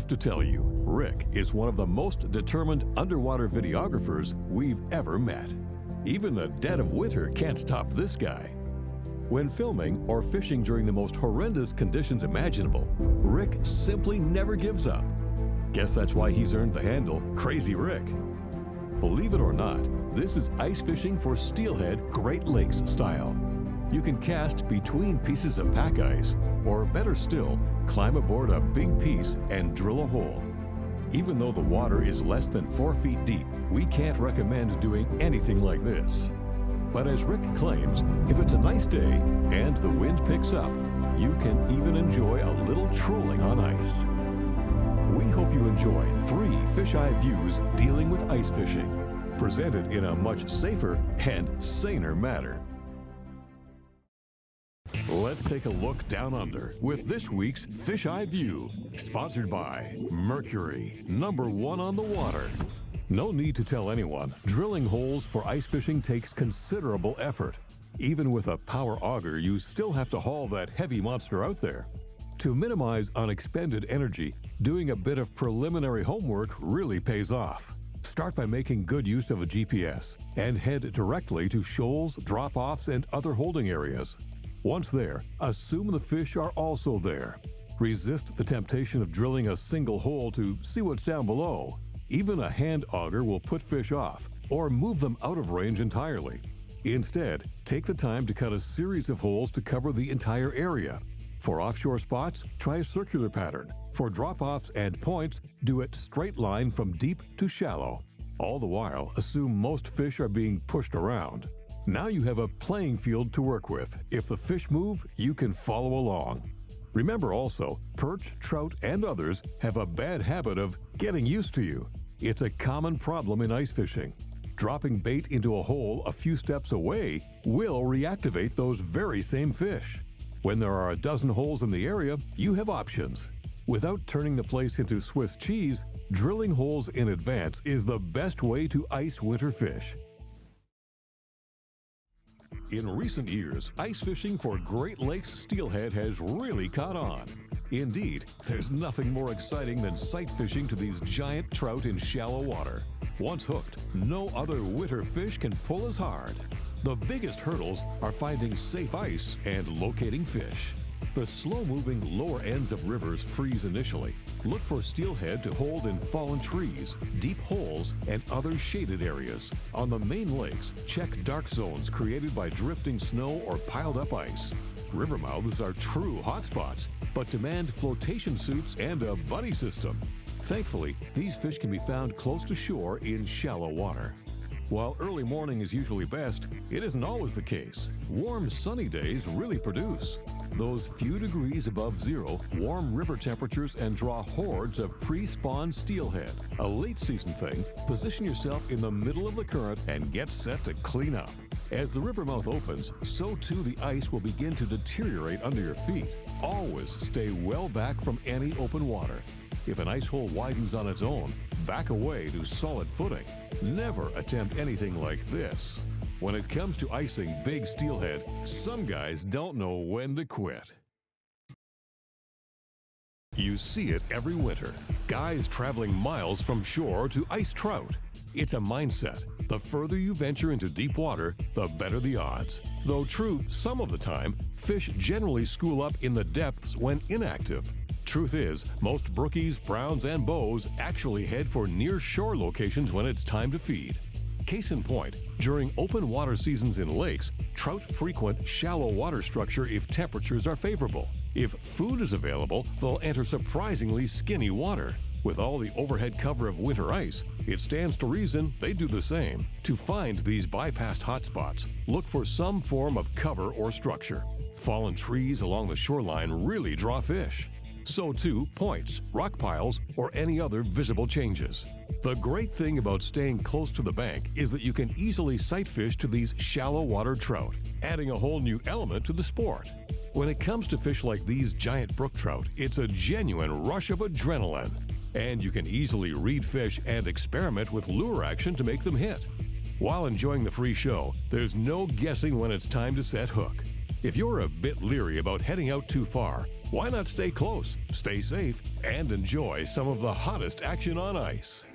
to tell you, Rick is one of the most determined underwater videographers we've ever met. Even the dead of winter can't stop this guy. When filming or fishing during the most horrendous conditions imaginable, Rick simply never gives up. Guess that's why he's earned the handle Crazy Rick. Believe it or not, this is ice fishing for steelhead Great Lakes style. You can cast between pieces of pack ice, or better still, climb aboard a big piece and drill a hole. Even though the water is less than 4 feet deep, we can't recommend doing anything like this. But as Rick claims, if it's a nice day and the wind picks up, you can even enjoy a little trolling on ice. We hope you enjoy 3 fisheye views dealing with ice fishing, presented in a much safer and saner manner. Let's take a look down under with this week's Fisheye View, sponsored by Mercury, #1 on the water. No need to tell anyone, drilling holes for ice fishing takes considerable effort. Even with a power auger, you still have to haul that heavy monster out there. To minimize unexpended energy, doing a bit of preliminary homework really pays off. Start by making good use of a GPS and head directly to shoals, drop-offs, and other holding areas. Once there, assume the fish are also there. Resist the temptation of drilling a single hole to see what's down below. Even a hand auger will put fish off or move them out of range entirely. Instead, take the time to cut a series of holes to cover the entire area. For offshore spots, try a circular pattern. For drop-offs and points, do it straight line from deep to shallow. All the while, assume most fish are being pushed around. Now you have a playing field to work with. If the fish move, you can follow along. Remember also, perch, trout, and others have a bad habit of getting used to you. It's a common problem in ice fishing. Dropping bait into a hole a few steps away will reactivate those very same fish. When there are a dozen holes in the area, you have options. Without turning the place into Swiss cheese, drilling holes in advance is the best way to ice winter fish. In recent years, ice fishing for Great Lakes steelhead has really caught on. Indeed, there's nothing more exciting than sight fishing to these giant trout in shallow water. Once hooked, no other winter fish can pull as hard. The biggest hurdles are finding safe ice and locating fish. The slow-moving lower ends of rivers freeze initially. Look for steelhead to hold in fallen trees, deep holes, and other shaded areas. On the main lakes, check dark zones created by drifting snow or piled-up ice. River mouths are true hotspots, but demand flotation suits and a buddy system. Thankfully, these fish can be found close to shore in shallow water. While early morning is usually best, it isn't always the case. Warm, sunny days really produce. Those few degrees above zero warm river temperatures and draw hordes of pre-spawn steelhead. A late-season thing, position yourself in the middle of the current and get set to clean up. As the river mouth opens, so too the ice will begin to deteriorate under your feet. Always stay well back from any open water. If an ice hole widens on its own, back away to solid footing. Never attempt anything like this. When it comes to icing big steelhead, some guys don't know when to quit. You see it every winter. Guys traveling miles from shore to ice trout. It's a mindset. The further you venture into deep water, the better the odds. Though true, some of the time, fish generally school up in the depths when inactive. Truth is, most brookies, browns, and bows actually head for near-shore locations when it's time to feed. Case in point, during open water seasons in lakes, trout frequent shallow water structure if temperatures are favorable. If food is available, they'll enter surprisingly skinny water. With all the overhead cover of winter ice, it stands to reason they do the same. To find these bypassed hotspots, look for some form of cover or structure. Fallen trees along the shoreline really draw fish. So too points, rock piles, or any other visible changes. The great thing about staying close to the bank is that you can easily sight fish to these shallow water trout, adding a whole new element to the sport. When it comes to fish like these giant brook trout, it's a genuine rush of adrenaline. And you can easily read fish and experiment with lure action to make them hit. While enjoying the free show, there's no guessing when it's time to set hook. If you're a bit leery about heading out too far, why not stay close, stay safe, and enjoy some of the hottest action on ice?